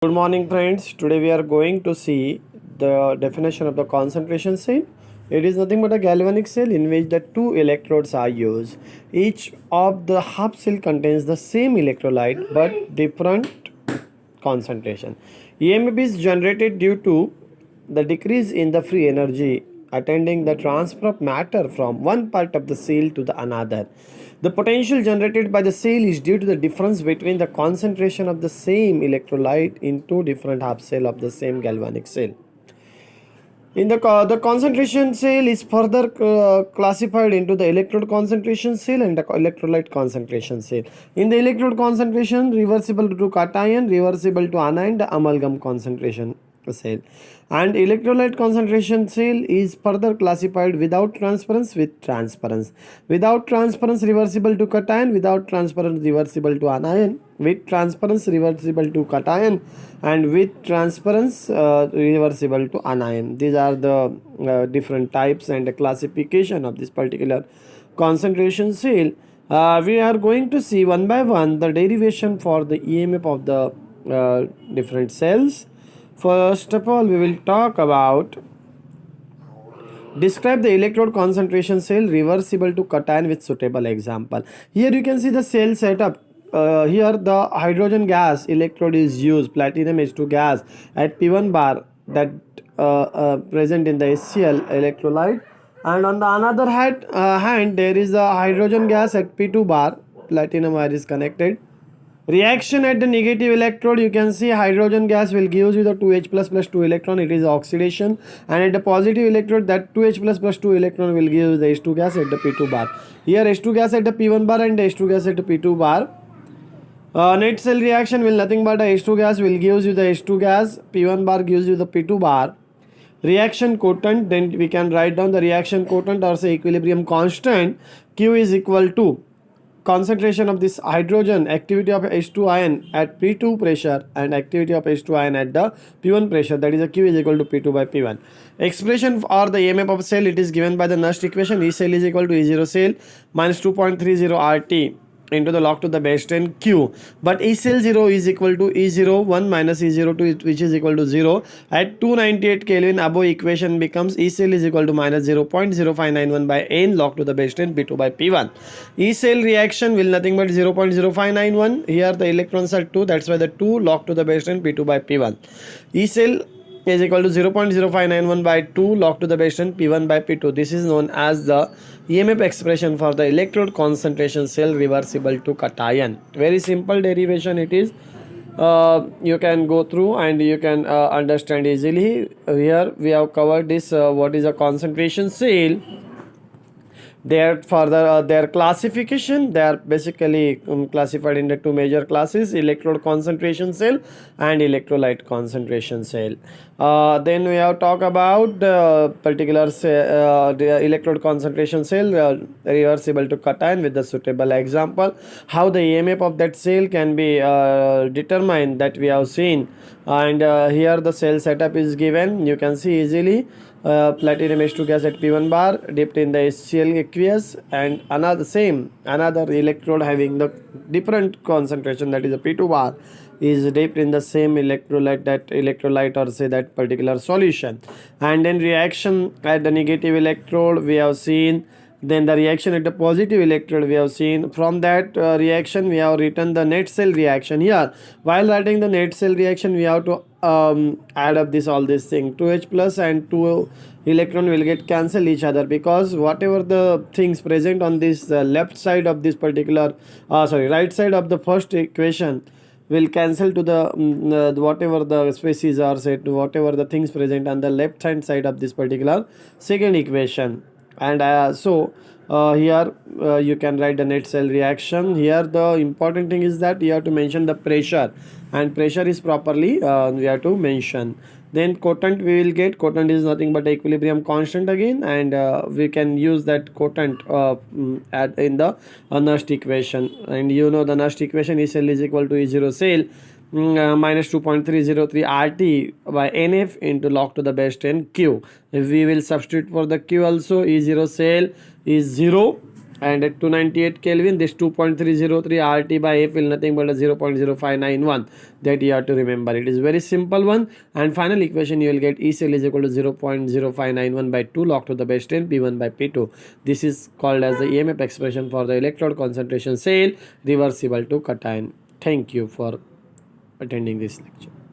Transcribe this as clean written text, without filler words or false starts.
Good morning, friends. Today we are going to see the definition of the concentration cell. It is nothing but a galvanic cell in which the two electrodes are used. Each of the half cell contains the same electrolyte but different concentration. EMF is generated due to the decrease in the free energy attending the transfer of matter from one part of the cell to the another. The potential generated by the cell is due to the difference between the concentration of the same electrolyte in two different half cell of the same galvanic cell. The concentration cell is further classified into the electrode concentration cell and the electrolyte concentration cell. In the electrode concentration, reversible to cation, reversible to anion, the amalgam concentration cell. And electrolyte concentration cell is further classified without transference with transference. Without transference, reversible to cation, without transference, reversible to anion, with transference, reversible to cation, and with transference, reversible to anion. These are the different types and the classification of this particular concentration cell. We are going to see one by one the derivation for the EMF of the different cells. First of all, we will talk about describe the electrode concentration cell reversible to cation with suitable example. Here you can see the cell setup. Here the hydrogen gas electrode is used, platinum H2 gas at P1 bar that present in the HCl electrolyte, and on the another hand there is a hydrogen gas at P2 bar, platinum wire is connected. Reaction at the negative electrode, you can see hydrogen gas will give you the 2H plus 2 electron, it is oxidation, and at the positive electrode that 2H plus 2 electron will give you the H2 gas at the P2 bar. Here H2 gas at the P1 bar and H2 gas at the P2 bar. Net cell reaction will nothing but H2 gas will gives you the H2 gas, P1 bar gives you the P2 bar. Reaction quotient, then we can write down the reaction quotient or say equilibrium constant. Q is equal to concentration of this hydrogen, activity of H2 ion at P2 pressure and activity of H2 ion at the P1 pressure, that is a Q is equal to P2 by P1. Expression or the EMF of cell, it is given by the Nernst equation. E cell is equal to E0 cell minus 2.30 RT into the log to the base 10 Q, but E cell 0 is equal to E0 1 minus E0 2, which is equal to 0 at 298 Kelvin. Above equation becomes E cell is equal to minus 0.0591 by N log to the base 10 P2 by P1. E cell reaction will nothing but 0.0591. Here the electrons are 2, that's why the 2 log to the base 10 P2 by P1. E cell is equal to 0.0591 by 2 log to the base 10 P1 by P2. This is known as the EMF expression for the electrode concentration cell reversible to cation. Very simple derivation it is. You can go through and you can understand easily. Here we have covered this what is a concentration cell. Their classification, they are basically classified into two major classes: electrode concentration cell and electrolyte concentration cell. Then we have talked about the the electrode concentration cell reversible to cation with the suitable example. How the EMF of that cell can be determined, that we have seen, and here the cell setup is given. You can see easily. Platinum H2 gas at P1 bar dipped in the HCl aqueous, and another electrode having the different concentration, that is a P2 bar, is dipped in the same electrolyte or say that particular solution. And then reaction at the negative electrode we have seen, then the reaction at the positive electrode we have seen. From that reaction we have written the net cell reaction. Here while writing the net cell reaction we have to add up all this thing. 2H plus and 2 electron will get cancel each other, because whatever the things present on this left side of this particular right side of the first equation will cancel to the whatever the species are said to whatever the things present on the left hand side of this particular second equation. And here you can write the net cell reaction. Here the important thing is that you have to mention the pressure, and pressure is properly we have to mention. Then quotient we will get. Quotient is nothing but equilibrium constant again, and we can use that quotient in the Nernst equation. And you know the Nernst equation, E cell is equal to E0 cell minus 2.303 RT by NF into log to the base 10 Q. If we will substitute for the Q also, E0 cell is 0 and at 298 Kelvin, this 2.303 RT by F will nothing but a 0.0591. That you have to remember. It is very simple one. And final equation you will get E cell is equal to 0.0591 by 2 log to the base 10 P1 by P2. This is called as the EMF expression for the electrode concentration cell reversible to cation. Thank you for attending this lecture.